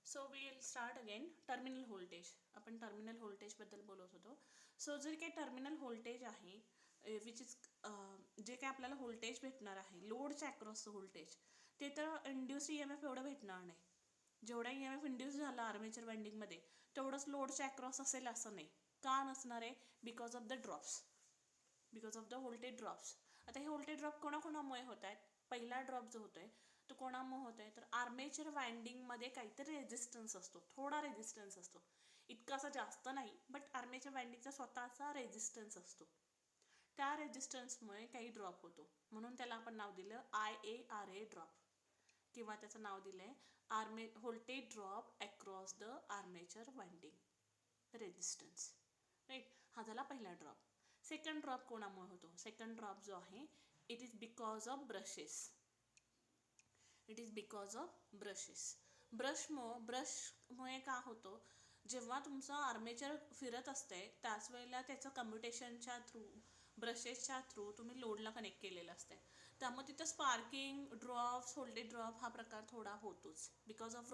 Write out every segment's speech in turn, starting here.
So will start again. Terminal voltage. आपण terminal व्होल्टेजबद्दल बोलत होतो. सो जे काही टर्मिनल व्होल्टेज आहे विच इज जे काही आपल्याला व्होल्टेज भेटणार आहे लोडच्या अक्रॉसचं व्होल्टेज ते तर इंड्यूस ई एम एफ एवढं भेटणार नाही. जेवढा ई एम एफ इंड्यूस झाला आर्मेचर वाइंडिंगमध्ये तेवढंच लोडच्या अक्रॉस असेल असं नाही. का नसणार आहे? Because of the drops. Because of the voltage drops. आता हे व्होल्टेज ड्रॉप कोणाकोणामुळे होत आहेत? पहिला ड्रॉप जो होतोय तो कोणामुळे होत आहे? तर आर्मेचर वाइंडिंगमध्ये काहीतरी रेजिस्टन्स असतो, थोडा रेजिस्टन्स असतो, इतकासा जास्त नाही, बट आर्मेचर वाइंडिंगचा स्वतःचा रेजिस्टन्स असतो. त्या रेजिस्टन्समुळे काही ड्रॉप होतो, म्हणून त्याला आपण नाव दिलं IARA ड्रॉप, किंवा त्याचं नाव दिलं आहे voltage drop across the armature winding resistance. Right. हा झाला पहिला ड्रॉप. सेकंड ड्रॉप कोणामुळे होतो? सेकंड ड्रॉप जो आहे it is because of brushes. It is because of brushes. ब्रशमुळे का होतो? जेव्हा तुमचं आर्मेचर फिरत असते त्याच वेळेला त्याचं कम्युटेशनच्या थ्रू, ब्रशेसच्या थ्रू तुम्ही लोडला कनेक्ट केलेलं असते, त्यामुळे तिथं स्पार्किंग, ड्रॉप्स, व्होल्टेज ड्रॉप हा प्रकार थोडा होतोच बिकॉज ऑफ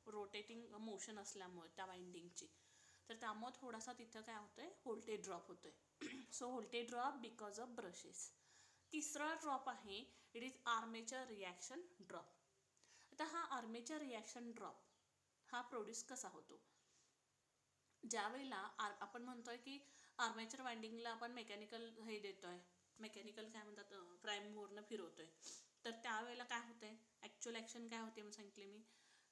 रोटेटिंग मोशन असल्यामुळे त्या वाइंडिंगची. तर त्यामुळे थोडासा तिथं काय होतंय? व्होल्टेज ड्रॉप होतोय. So voltage drop because of brushes. तिसरा ड्रॉप आहे it is armature reaction drop. आता हा आर्मेचर रिॲक्शन ड्रॉप हा प्रोड्यूस कसा होतो? ज्यावेळेला आपण म्हणतोय की आर्मेचर वाइंडिंगला आपण मेकॅनिकल हे देतोय, मेकॅनिकल काय म्हणतात, प्राईम मूवरनं फिरवतोय, तर त्यावेळेला काय होतंय? ॲक्च्युअल ॲक्शन काय होते? मग सांगितले मी,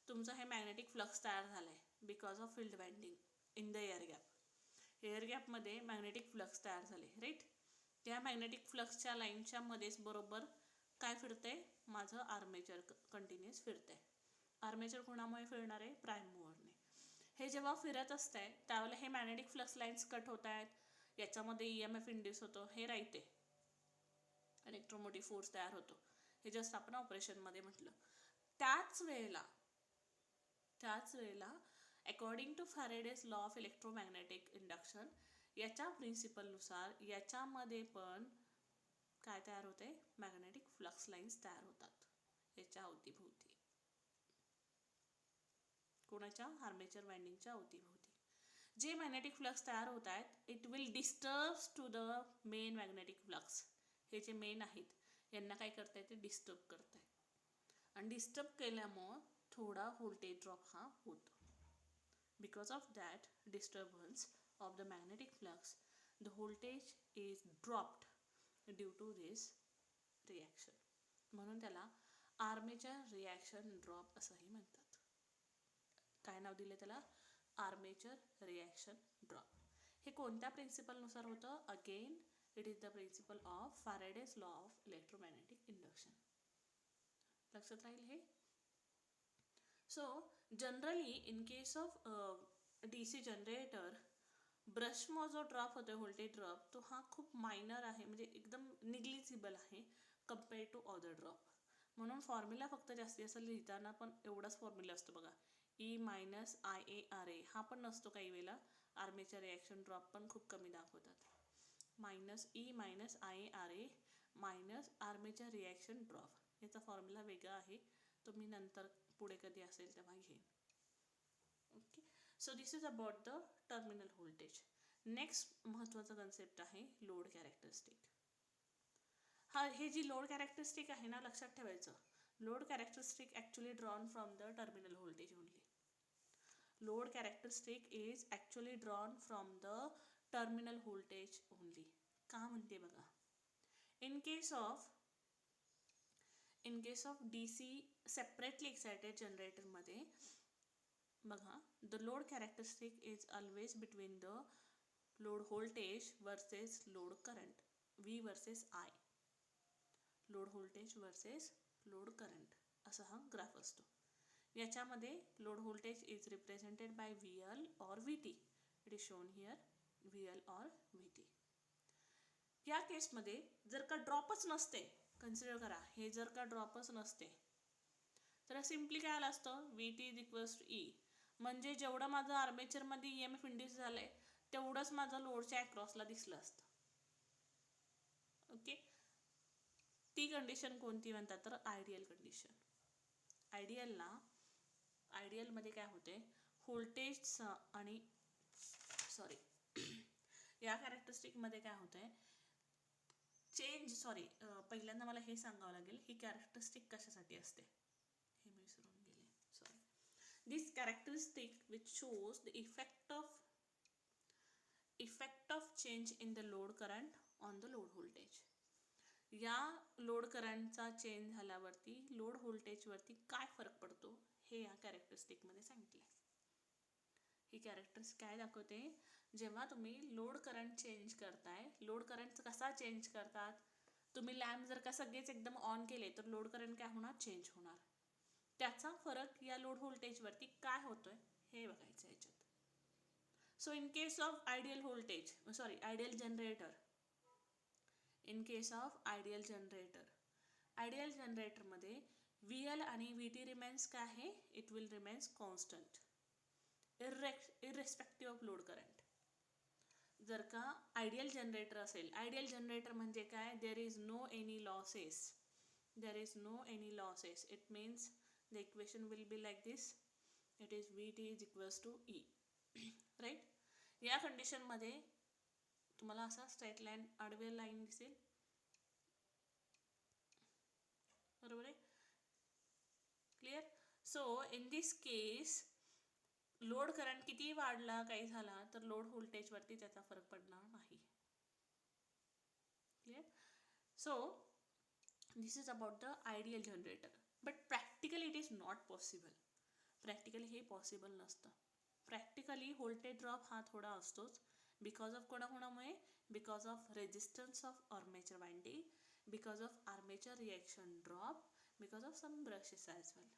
तुमचं हे मॅग्नेटिक फ्लक्स तयार झालं आहे because of field winding in the air gap. Air गॅपमध्ये मॅग्नेटिक फ्लक्स तयार झाले, राईट. त्या मॅग्नेटिक फ्लक्सच्या लाईनच्या मध्येच बरोबर काय फिरतंय? माझं आर्मेचर कंटिन्युअस फिरतंय. आर्मेचर कोणामुळे फिरणार आहे? प्राईम मूवरने. हे जेव्हा फिरत असतंय त्यावेळेला हे मॅग्नेटिक फ्लक्स लाईन्स कट होत आहेत, याच्यामध्ये EMF इंड्यूस होतो, हे राईट आहे, इलेक्ट्रोमोटिव्ह फोर्स तयार होतो. हे जस्ट आपण ऑपरेशनमध्ये म्हटलं. त्याच वेळेला according to Faraday's law of electromagnetic induction, याच्या प्रिन्सिपलनुसार याच्यामध्ये पण काय तयार होते? मॅग्नेटिक फ्लक्स लाईन्स तयार होतात याच्या अवतीभोवती. कोणाच्या? आर्मेचर वाइंडिंगच्या अवतीभोवती. जे मॅग्नेटिक फ्लक्स तयार होत आहेत it will disturbs to the main magnetic flux. हे जे मेन आहेत यांना काय करताय? ते डिस्टर्ब करताय, आणि डिस्टर्ब केल्यामुळं थोडा व्होल्टेज ड्रॉप हा होतो. Because of that disturbance of the magnetic flux the voltage is dropped due to this reaction. म्हणून त्याला आर्मेचर रिॲक्शन ड्रॉप असंही म्हणतात. काय नाव दिलं त्याला? Armature reaction drop. हे कोणत्या प्रिन्सिपलनुसार होतं? Again it is the principle of Faraday's law of electromagnetic induction. लक्षात राहील हे. So generally in case of DC generator, ब्रशमुळे जो ड्रॉप होतो व्होल्टेज ड्रॉप, तो हा खूप मायनर आहे, म्हणजे एकदम निग्लिजिबल आहे कम्पेअर टू अदर ड्रॉप. म्हणून फॉर्म्युला फक्त जास्तीत जास्त लिहिताना पण एवढाच फॉर्म्युला असतो बघा, E-IARA. हा पण नसतो काही वेळेला. आर्मेचर रिॲक्शन ड्रॉप पण खूप कमी दाखवतात. -E-IARA minus armature reaction drop, याचा फॉर्म्युला वेगळा आहे, तो मी नंतर पुढे कधी असेल तेव्हा घेईन. Okay. So this is about the terminal voltage. Next महत्त्वाचा कन्सेप्ट आहे लोड कॅरेक्टरिस्टिक. हे जी लोड कॅरेक्टरिस्टिक आहे ना, लक्षात ठेवायचं, load characteristic actually drawn from the terminal voltage only. Load characteristic is actually drawn from the terminal voltage only. का म्हणते बघा, in case of DC separately excited जनरेटरमध्ये बघा, the load characteristic is always between the load voltage versus load current, V versus I. Load voltage versus load current असा हा graph असतो. याच्यामध्ये load voltage is represented by VL और VT. It is shown here VL और VT. या केसमध्ये जर का ड्रॉपच नसते, कन्सिडर करा, हे जर का ड्रॉपच नसते तर सिम्पली काय आलं असतं? VT is equals to E. म्हणजे जेवढं माझं आर्मेचरमध्ये EMF इंड्यूस झालं आहे तेवढंच माझं लोडच्या अक्रॉसला दिसलं असतं. ओके. ती कंडिशन कोणती म्हणतात? तर आयडियल कंडिशन. आयडियलमध्ये काय होते, व्होल्टेज आणि सॉरी या कॅरेक्टरिस्टिकमध्ये काय होतं आहे, पहिल्यांदा मला हे सांगावं लागेल ही कॅरेक्टरिस्टिक कशासाठी असते, हे मी विसरून गेले, sorry. This characteristic which shows the effect of change in the load current on the load voltage. या लोड करंटचा चेंज झाल्यावरती लोड व्होल्टेजवरती काय फरक पडतो हे या कॅरेक्टरिस्टिकमध्ये सांगितले. ही कॅरेक्टरिस्टिक काय दाखवते, जेव्हा तुम्ही लोड करंट चेंज करताय, लोड करंट कसा चेंज करतात, तुम्ही लॅम्प जर का सगळेच एकदम ऑन केले तर लोड करंट काय होणार, चेंज होणार. त्याचा फरक या लोड व्होल्टेजवरती काय होतोय हे बघायचं याच्यात. So in case of ideal generator, ideal जनरेटरमध्ये VL आणि VT रिमेन्स काय आहे, it will remains constant irrespective of load current. जर का आयडियल जनरेटर असेल, आयडियल जनरेटर म्हणजे काय, there is no any losses, it means the equation will be like this, it is VT is equals to E, right. या कंडिशनमध्ये तुम्हाला असा straight line, आडवे लाईन दिसेल, बरोबर आहे, clear. So in this case load current किती वाढला काही झाला तर लोड व्होल्टेजवरती त्याचा फरक पडणार नाही, clear. So this is about the ideal generator, but practically it is not possible. Practically हे पॉसिबल नसतं. प्रॅक्टिकली व्होल्टेज ड्रॉप हा थोडा असतोच, बिकॉज ऑफ कोणामुळे, because of resistance of armature winding, because of armature reaction drop, because of some brushes as well.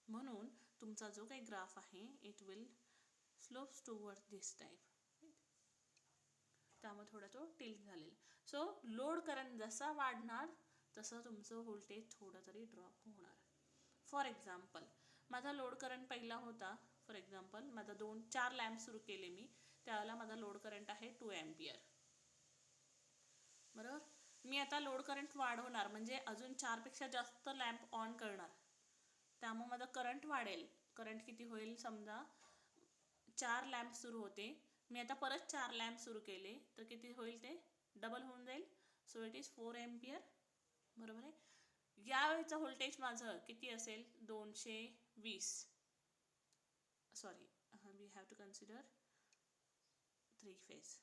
म्हणून तुमचा जो काही ग्राफ आहे it will slopes toward this type, त्यामुळे थोडा तो टिल्ट झालेला. सो लोड करंट जसा वाढणार तसं तुमचं व्होल्टेज थोडं तरी ड्रॉप होणार. फॉर एक्झाम्पल माझा लोड करंट पहिला होता, फॉर एक्झाम्पल माझा 4 लॅम्प सुरू केले मी, त्यावेळेला माझा लोड करंट आहे 2 एम्पियर, बरोबर. मी आता लोड करंट वाढवणार म्हणजे अजून 4पेक्षा जास्त लॅम्प ऑन करणार, त्यामुळे माझं करंट वाढेल. करंट किती होईल, समजा 4 लॅम्प सुरू होते, मी आता परत 4 लॅम्प सुरू केले तर किती होईल, ते डबल होऊन जाईल. सो इट इज 4 एम्पियर, बरोबर आहे. यावेळेचं व्होल्टेज माझं किती असेल, 220, sorry we have to consider 3 phase,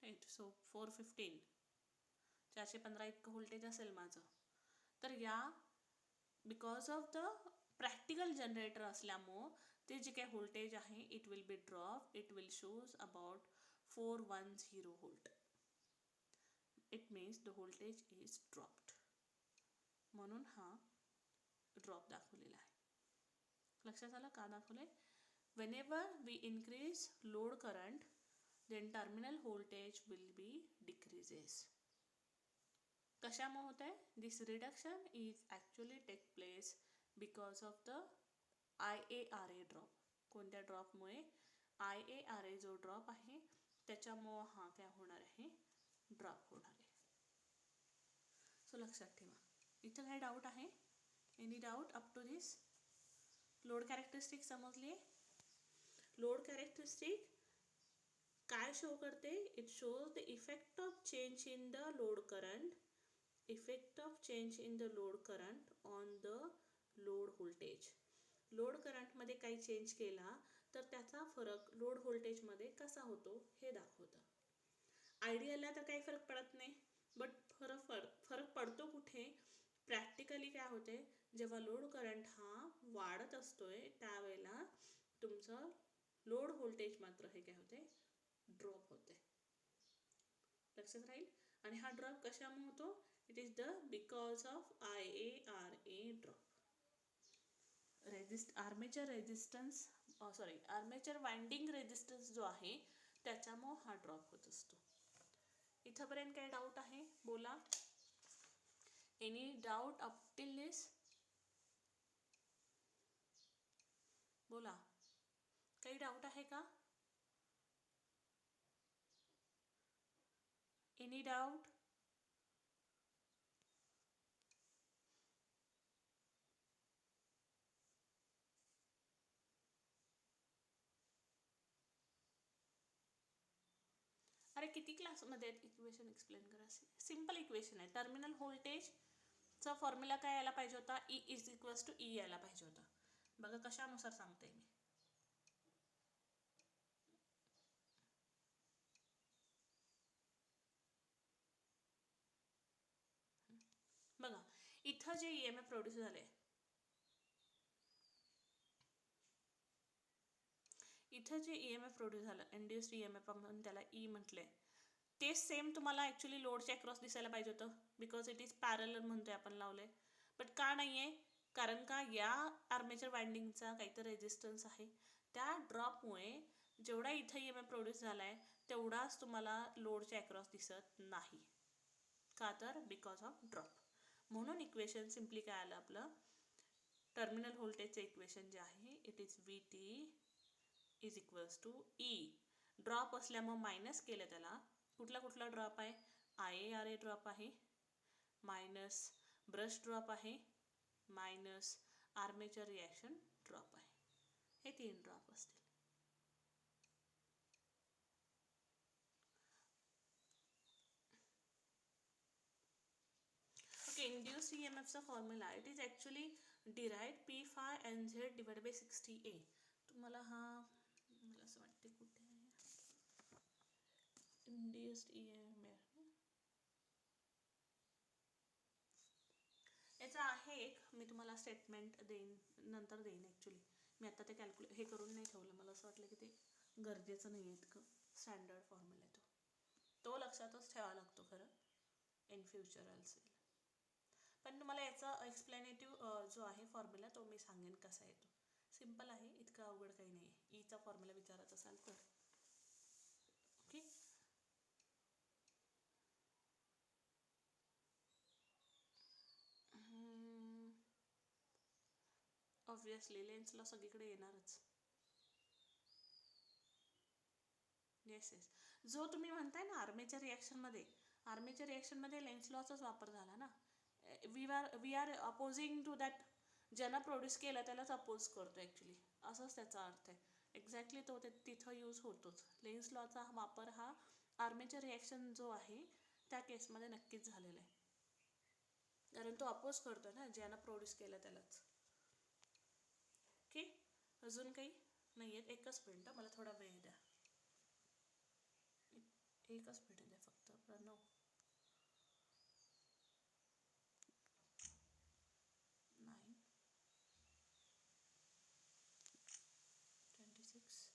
right. So 415, 415 इतकं व्होल्टेज असेल माझं. तर या because of the practical generator असल्यामुळं ते जे काही व्होल्टेज आहे it will be drop, it will shows about 410 volt. It means the voltage is dropped, म्हणून हा ड्रॉप दाखवलेला आहे. लक्षात आलं का दाखवलंय. Whenever we increase load current then terminal voltage will be decreases. कशामुळे होत आहे, this reduction is actually take place because of the IaRa drop. कोणत्या ड्रॉपमुळे, IaRa जो ड्रॉप आहे त्याच्यामुळं हा काय होणार आहे, ड्रॉप होणार आहे. सो लक्षात ठेवा. इथं काय डाऊट आहे, any doubt up to this. Load characteristic समजली आहे. लोड कॅरेक्टरिस्टिक काय शो करते, it shows the effect of change in the load current, effect of change in the load current on the load voltage. Load करंटमध्ये काही change केला तर त्याचा फरक लोड व्होल्टेजमध्ये कसा होतो हे दाखवतं. आयडियलला तर काही फरक पडत नाही, बट फरक पडतो कुठे, प्रॅक्टिकली काय होते, जेव्हा लोड करंट हा वाढत असतोय त्यावेळेला तुमचं लोड व्होल्टेज मात्र हे काय होते, ड्रॉप होते. लक्षात राहील. आणि हा ड्रॉप कशामुळे होतो, it is the because of IaRa drop. Armature winding resistance जो आहे त्याच्यामुळे हा ड्रॉप होत असतो. इथंपर्यंत काही डाऊट आहे, बोला. एनी डाऊट अप टिल दिस, बोला. काही डाऊट आहे का, एनी डाऊट. अरे किती क्लासमध्ये आहेत इक्वेशन एक्सप्लेन करा. सिम्पल इक्वेशन आहे. टर्मिनल व्होल्टेजचा फॉर्म्युला काय यायला पाहिजे होता, E is equals to E यायला पाहिजे होता. बघा कशानुसार सांगते मी. बघा इथं जे EMF प्रोड्यूस झाले, इथं जे EMF प्रोड्यूस झालं, इंड्युस्ड EMF म्हणून त्याला E म्हटले, ते सेम तुम्हाला ॲक्च्युली लोडच्या अक्रॉस दिसायला पाहिजे होतं, बिकॉज इट इज पॅरलल म्हणतोय आपण लावले. बट का नाही आहे, कारण का या आर्मेचर वाइंडिंगचा काहीतरी रेजिस्टन्स आहे. त्या ड्रॉपमुळे जेवढा इथं EMF प्रोड्यूस झाला आहे तेवढाच तुम्हाला लोडच्या अक्रॉस दिसत नाही. का तर बिकॉज ऑफ ड्रॉप. म्हणून इक्वेशन सिम्पली काय आलं आपलं, टर्मिनल व्होल्टेजचं इक्वेशन जे आहे it is VT is equals to E. Drop असल्यामुळे मायनस केलं त्याला. कुठला ड्रॉप आहे, IaRa ड्रॉप आहे, मायनस ब्रश ड्रॉप आहे, मायनस आर्मेचर रिॲक्शन ड्रॉप आहे. हे 3 ड्रॉप असतील. ओके, इंड्युस्ड EMFचा formula it is actually derived P phi NZ divide by 60A. तुम्हाला हा मला असं वाटते कुठे आहे इंड्युस्ड EMF, याचा आहे एक, मी तुम्हाला स्टेटमेंट देईन, नंतर देईन. ॲक्च्युली मी आता ते हे करून नाही ठेवलं, मला असं वाटलं की ते गरजेचं नाही आहे इतकं. स्टँडर्ड फॉर्म्युला आहे तो लक्षातच ठेवावा लागतो खरं इन फ्युचर असेल. पण तुम्हाला याचा एक्सप्लेनेटिव्ह जो आहे फॉर्म्युला तो मी सांगेन कसा येतो. सिम्पल आहे, इतकं अवघड काही नाही आहे. ईचा फॉर्म्युला विचारत असाल तर. ओके, ऑब्वियसली लेन्सला सगळीकडे येणारच. येस येस, जो तुम्ही म्हणताय ना आर्मेचर रिॲक्शनमध्ये लेन्स लॉचाच वापर झाला ना. We are opposing to that, ज्यानं प्रोड्यूस केलं त्यालाच अपोज करतो ॲक्च्युली, असंच त्याचा अर्थ आहे. एक्झॅक्टली तो तिथं यूज होतोच. लेन्स लॉचा वापर हा आर्मेचर रिॲक्शन जो आहे त्या केसमध्ये नक्कीच झालेला आहे, कारण तो अपोज करतो ना ज्यानं प्रोड्यूस केलं त्यालाच. ओके, अजून काही नाही आहेत. एकच मिनटं, मला थोडा वेळ द्या. एकच मिनिट द्या फक्त. प्रणव 9 26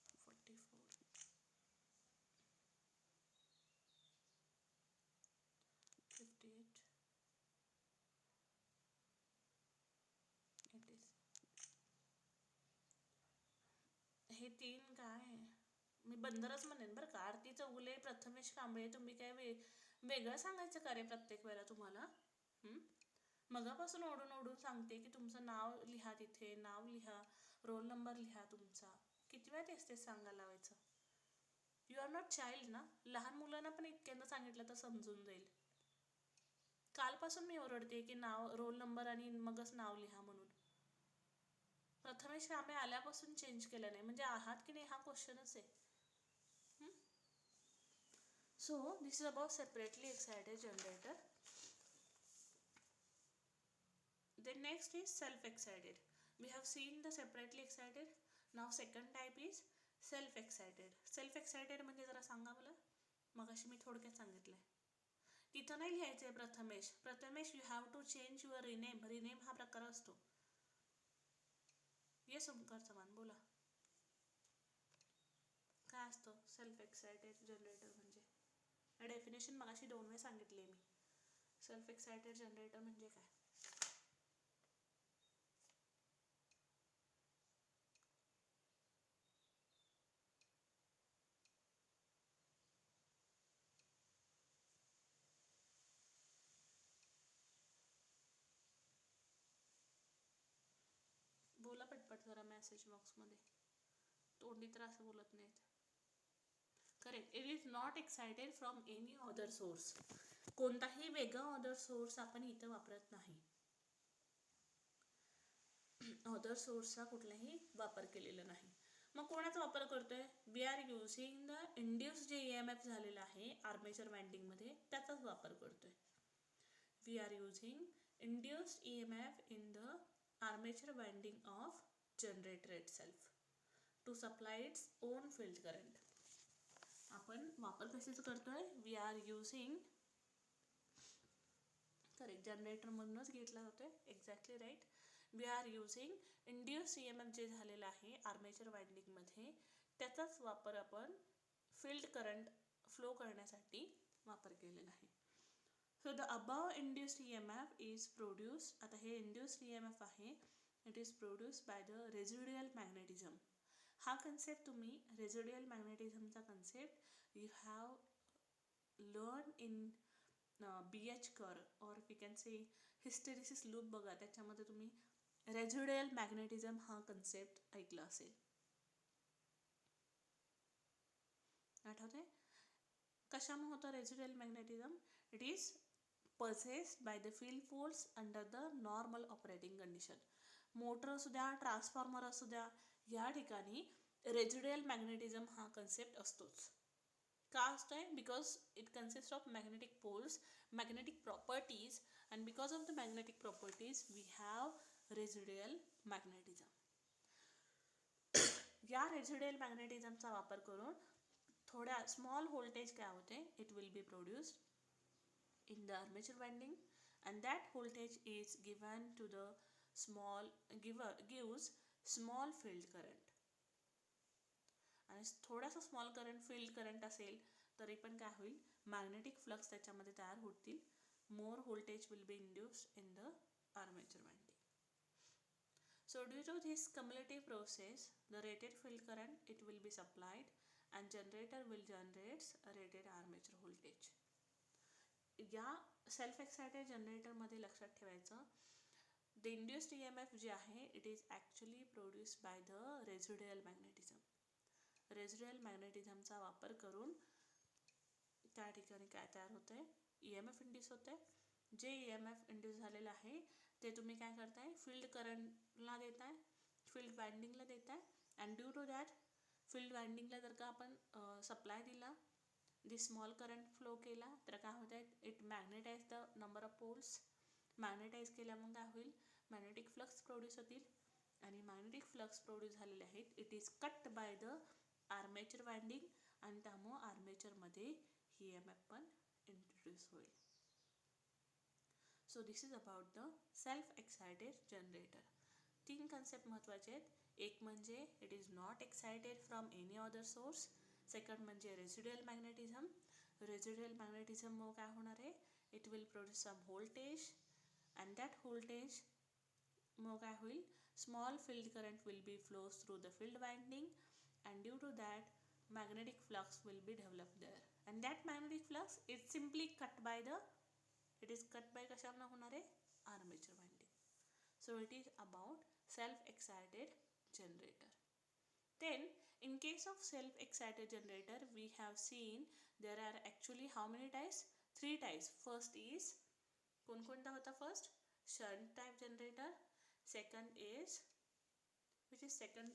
44 58 86. हे 3 काय, मी बंदरच म्हणेन बरं का. आरती चौगुले, प्रथमेश कांबळे, तुम्ही काय वेगळं सांगायचं का रे प्रत्येक वेळेला तुम्हाला. मगापासून ओढून सांगते की तुमचं नाव लिहा, तिथे नाव लिहा, रोल नंबर लिहा तुमचा. किती वेळा तेच सांगायला लावायचं. यू आर नॉट चाइल्ड ना. लहान मुलांना पण इतक्यांदा सांगितलं तर समजून जाईल. कालपासून मी ओरडते की नाव, रोल नंबर आणि मगच नाव लिहा म्हणून. प्रथमेश कांबळे आल्यापासून चेंज केलं नाही, म्हणजे आहात की नाही हा क्वेश्चनच आहे. So this is about separately excited generator. Then next is self-excited. We have seen the separately excited. Now second type is self-excited. Self-excited म्हणजे जरा सांगा मला. मगाशी मी थोडक्यात सांगितलंय. तिथं नाही लिहायचंय Prathamesh you have to change your rename हा प्रकार असतो. येस ओंकार चव्हाण बोला. काय असतं सेल्फ एक्सायटेड जनरेटर म्हणजे? डेफिनेशन मगाशी 2 वेळा सांगितले मी. सेल्फ एक्सायटेड जनरेटर म्हणजे काय? बोला पटपट जरा मेसेज बॉक्समध्ये. तोंडी तर असं बोलत नाहीत. Correct, it is not excited from any other source. कोणताही वेगळा अदर सोर्स आपण इथं वापरत नाही. अदर सोर्सचा कुठलाही वापर केलेला नाही. मग कोणाचा वापर करतोय? We are using the induce जे EMF झालेला आहे आर्मेचर वाइंडिंगमध्ये त्याचाच वापर करतोय. We are using induced EMF in the armature winding of generator itself to supply its own field current. आपण वापर कशाचा करतोय? वी आर युझिंग, करेक्ट, जनरेटरमधूनच घेतला जातोय, exactly right. We are using induce EMF जे झालेलं आहे आर्मेचर वाइंडिंगमध्ये त्याचाच वापर आपण फील्ड करंट फ्लो करण्यासाठी वापर केलेला आहे. So the above induced EMF is produced, आता हे इंड्यूस्ड EMF आहे, it is produced by the residual magnetism. हा कन्सेप्ट तुम्ही रेझिड्युअल मॅग्नेटिझमचा concept you have learn in BH curve और we can say hysteresis loop बघा, त्याच्यामध्ये तुम्ही रेझिड्युअल मॅग्नेटिझम हा कन्सेप्ट ऐकला असेल. आठवते? कशामुळे होतं residual magnetism? It is possessed by the field poles under the normal operating condition. Motor असू द्या, ट्रान्सफॉर्मर असू द्या, या ठिकाणी रेझिड्युअल मॅग्नेटिझम हा कन्सेप्ट असतोच. का असतोय? Because it consist of magnetic poles, magnetic properties, and because of the magnetic properties we have residual magnetism. या रेझिड्युअल मॅग्नेटिझमचा वापर करून थोड्या स्मॉल व्होल्टेज काय होते? It will be produced in the armature winding, and that voltage is given to the gives small field current. आणि थोडासा small current field current असेल तरी पण काय होईल? मॅग्नेटिक फ्लक्स त्याच्यामध्ये तयार होतील. More voltage will be induced in the armature winding. So due to this cumulative process, the rated field current it will be supplied and generator will generate a rated armature voltage. या self excited जनरेटरमध्ये लक्षात ठेवायचं, the induced EMF जे आहे it is actually produced by the residual magnetism. Residual मॅग्नेटिझमचा वापर करून त्या ठिकाणी काय तयार होतं आहे? EMF इंड्यूस होतं आहे. जे EMF इंड्यूस झालेलं आहे ते तुम्ही काय करताय? फील्ड करंटला देताय, फील्ड वाइंडिंगला देताय, and due to that field वाइंडिंगला जर का आपण सप्लाय दिला, दी स्मॉल करंट फ्लो केला तर काय होतं आहे? It magnetise the number of poles. Magnetise केल्यामुळे काय होईल? मॅग्नेटिक फ्लक्स प्रोड्यूस होतील, आणि मॅग्नेटिक फ्लक्स प्रोड्यूस झालेले आहेत it is cut by the armature winding, आणि त्यामुळं आर्मेचरमध्ये EMF पण इंट्रोड्यूस होईल. So this is about the self excited generator. 3 concept महत्त्वाचे आहेत. एक म्हणजे it is not excited from any other source. Second म्हणजे रेझिड्युअल मॅग्नेटिझम. रेझिड्युअल मॅग्नेटिझममुळे काय होणार आहे? It will produce some voltage, and that voltage मग काय होईल? Small field current will be flows through the field winding, and due to that magnetic flux will be developed there, and that magnetic flux is simply cut by the, it is cut by कशामुळे होणार आहे? Armature winding. So it is about self excited generator. Then in case of self excited generator we have seen there are actually how many types? 3 types. First is कोणकोणता होता? First shunt type generator. Second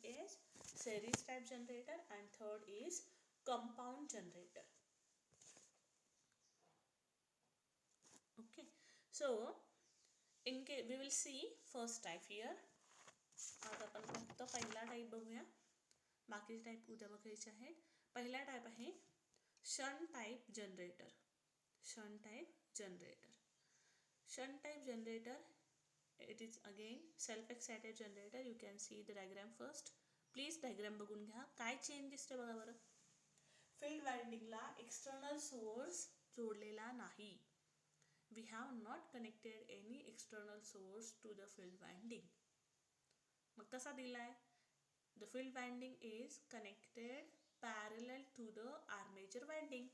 is series type generator, and third is compound generator. Okay, so in case we will see first type here. आज आपण फक्त पहिला type बघूया, बाकीचे type उद्या बघायचे आहेत. पहिला टाइप आहे shunt type generator. Shunt type generator. Shunt type generator, it is again self excited generator. You can see the diagram first. Please diagram बघून घ्या. काय चेंज दिसते बघा बरं. फील्ड वाइंडिंगला एक्सटर्नल सोर्स जोडलेला नाही. We have not connected any external source to the field winding. मग कसा दिलाय? The field winding is connected parallel to the armature winding.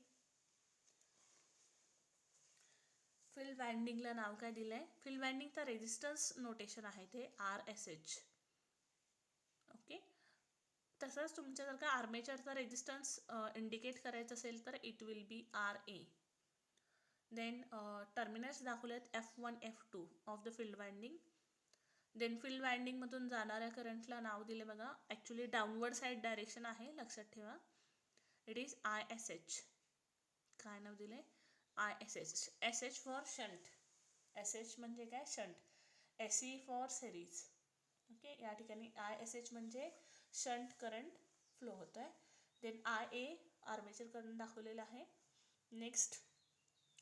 Field वाइंडिंगला नाव काय दिलंय? फील्ड वाइंडिंगचा रेजिस्टन्स नोटेशन आहे ते RSH. ओके, तसंच तुमच्या जर का आर्मेचरचा रेजिस्टन्स इंडिकेट करायचं असेल तर it will be RA. Then terminals दाखवलेत F1 F2 of the field winding. Then field वाइंडिंगमधून जाणाऱ्या करंटला नाव दिले बघा, ॲक्च्युली डाऊनवर्ड साईड डायरेक्शन आहे, लक्षात ठेवा. It is ISH. काय नाव दिले? ISH. SH for shunt. SH म्हणजे काय? Shunt. SE for series. Okay, या ठिकाणी ISH म्हणजे शंट करंट फ्लो होतो आहे. देन IA आर्मेचर करंट दाखवलेला आहे. Next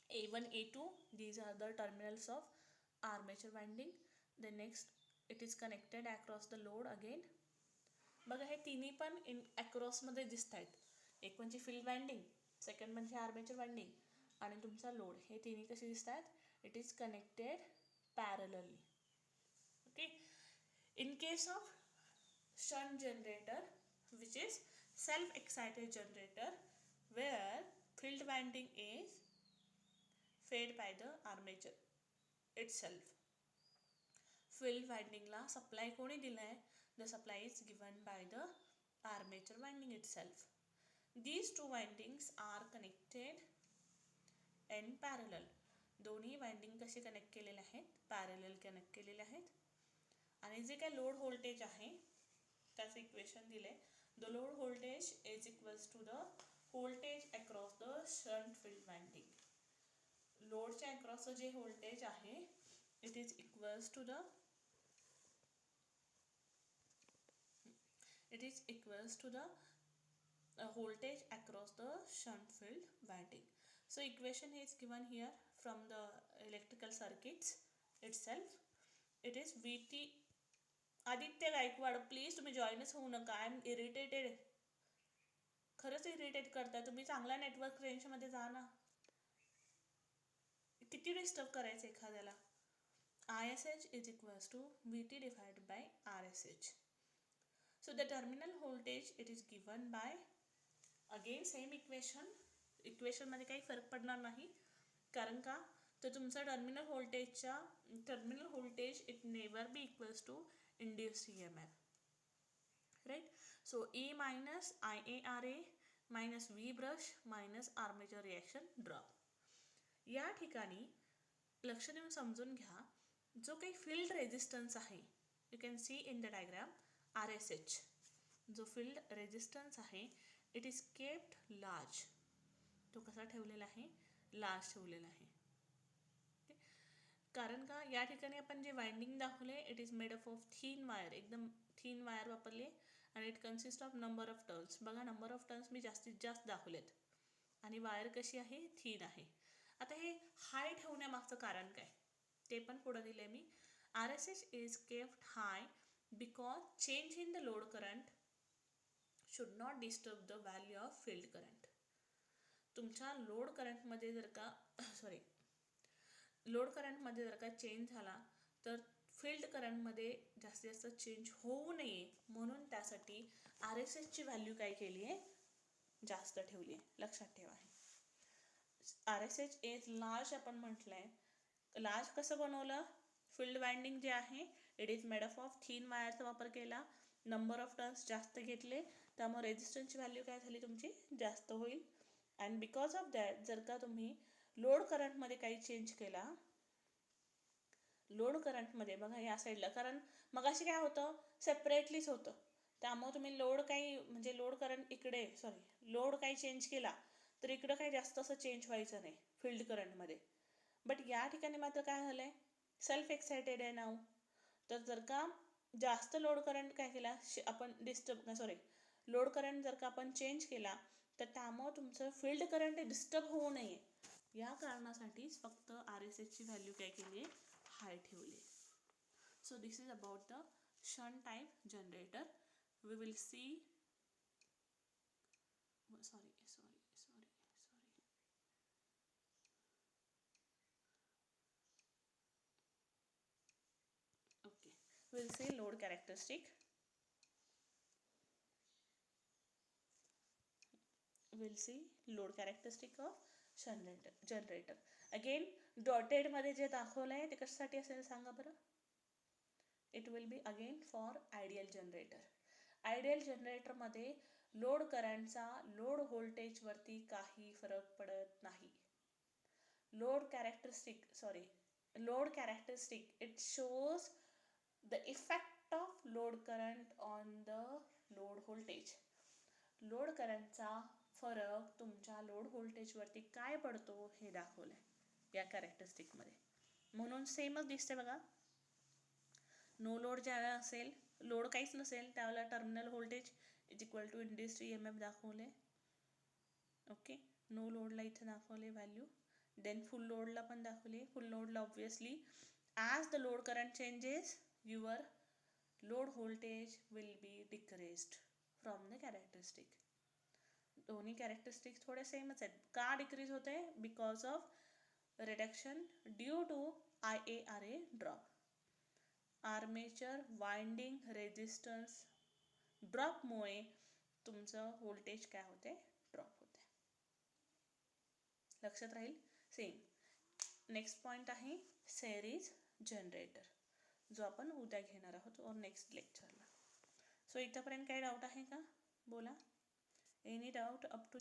A1 A2 these are the terminals of armature winding. Then next it is connected across the load again. बघा हे तिन्ही पण अक्रॉसमध्ये दिसत आहेत. एक म्हणजे फील्ड वाइंडिंग, सेकंड म्हणजे आर्मेचर वाइंडिंग आणि तुमचा लोड. हे तिन्ही कसे दिसत आहेत? It is connected parallelly. Okay. In case of shunt generator which is self excited generator where field winding is fed by the armature itself. Field winding ला supply कोणी दिलाय? The supply is given by the armature winding itself. These two windings are connected in parallel. दोन्ही winding कसे connect केलेले आहेत? Parallel connect केलेले आहेत. आणि जे काही लोड व्होल्टेज आहे त्याचं इक्वेशन दिले. The load voltage is equals to the voltage across the shunt field winding. लोडच्या अक्रॉसचं जे व्होल्टेज आहे it is equals to the voltage across the shunt field winding. So equation is given here from the electrical circuits itself. It is VT. Aditya Gaikwad please तुम्ही जॉईनच होऊ नका. I am irritated. खरंच irritate करताय तुम्ही. चांगला नेटवर्क रेंजमध्ये जा ना. किती डिस्टर्ब करायचं एखाद्याला. ISH is equals to VT divided by RSH. So the terminal voltage it is given by, again same equation मध्ये काही फरक पडणार नाही. कारण का तर तुमचा terminal voltage it never be equals to induced EMF. Right? So E minus IARA minus V brush minus armature reaction drop. या ठिकाणी लक्ष देऊन समजून घ्या, जो काही फील्ड रेजिस्टन्स आहे you can see in the diagram RSH. जो फील्ड रेजिस्टन्स आहे इट इज केप्ट लार्ज. तो कसा ठेवलेला आहे? लार्ज ठेवलेला आहे. कारण का या ठिकाणी आपण जे वाइंडिंग दाखवले it is made up of thin wire. एकदम थीन वायर वापरली आणि it consist of number of turns. बघा नंबर ऑफ टर्न्स मी जास्तीत जास्त दाखवलेत आणि वायर कशी आहे? थीन आहे. आता हे हाय ठेवण्यामागचं कारण काय ते पण पुढे दिले मी. RSH is kept high because change in the load current should not disturb the value of field current. तुमच्या लोड करंटमध्ये जर का चेंज झाला तर फील्ड करंटमध्ये जास्तीत जास्त चेंज होऊ नये म्हणून त्यासाठी RSHची व्हॅल्यू काय केली आहे? जास्त ठेवली आहे. लक्षात ठेवा. RSH इज लार्ज आपण म्हटलंय. लार्ज कसं बनवलं? फील्ड वाइंडिंग जे आहे it is made up of thin वायरचा वापर केला. नंबर ऑफ टर्न्स जास्त घेतले त्यामुळे रेजिस्टन्सची व्हॅल्यू काय झाली तुमची? जास्त होईल. अँड बिकॉज ऑफ दॅट जर का तुम्ही लोड करंटमध्ये काही चेंज केला, लोड करंटमध्ये बघा या साईडला, कारण मग अशी काय होतं सेपरेटलीच होतं. त्यामुळे तुम्ही लोड करंट इकडे लोड काही चेंज केला तर इकडं काही जास्त असं चेंज व्हायचं नाही फील्ड करंटमध्ये. बट या ठिकाणी मात्र काय झालंय? सेल्फ एक्सायटेड आहे नाव. तर जर का जास्त लोड करंट काय केला आपण लोड करंट जर का आपण चेंज केला तर त्यामुळे तुमचं फील्ड करंट डिस्टर्ब होऊ नये या कारणासाठीच फक्त RSHची व्हॅल्यू काय केली आहे? हाय ठेवली. So this is about the shunt type generator. We will see we'll say load characteristic. We'll see load characteristic of shunt generator. Again dotted मध्ये जे दाखवलं आहे ते कशासाठी असेल सांगा बरं? It will be again for ideal generator. Ideal generator मध्ये लोड करंटचा लोड व्होल्टेज वरती काही फरक पडत नाही. Load characteristic it shows the effect of load current on the load voltage. Load करंटचा फरक तुमच्या लोड व्होल्टेजवरती काय पडतो हे दाखवलं आहे या कॅरेक्टरिस्टिकमध्ये. म्हणून सेमच दिसते बघा. नो लोड ज्यावेळेला असेल, लोड काहीच नसेल, त्यावेळेला terminal voltage is equal to induced EMF दाखवले. ओके, नो लोडला इथे दाखवले व्हॅल्यू. देन फुल लोडला पण दाखवले. फुल लोडला obviously as the load current changes your load voltage will be decreased from the characteristic. दोन्ही कॅरेक्टरिस्टिक्स थोडे सेमच आहेत. का डिक्रीज होते? Because of reduction due to IaRa drop. Armature winding resistance ड्रॉपमुळे तुमचं व्होल्टेज काय होते? ड्रॉप होते. लक्षात राहील. सेम. नेक्स्ट पॉईंट आहे सेरीज जनरेटर, जो आपण उद्या घेणार आहोत और नेक्स्ट लेक्चरला. सो इथंपर्यंत काही डाऊट आहे का? बोला. Any doubt up to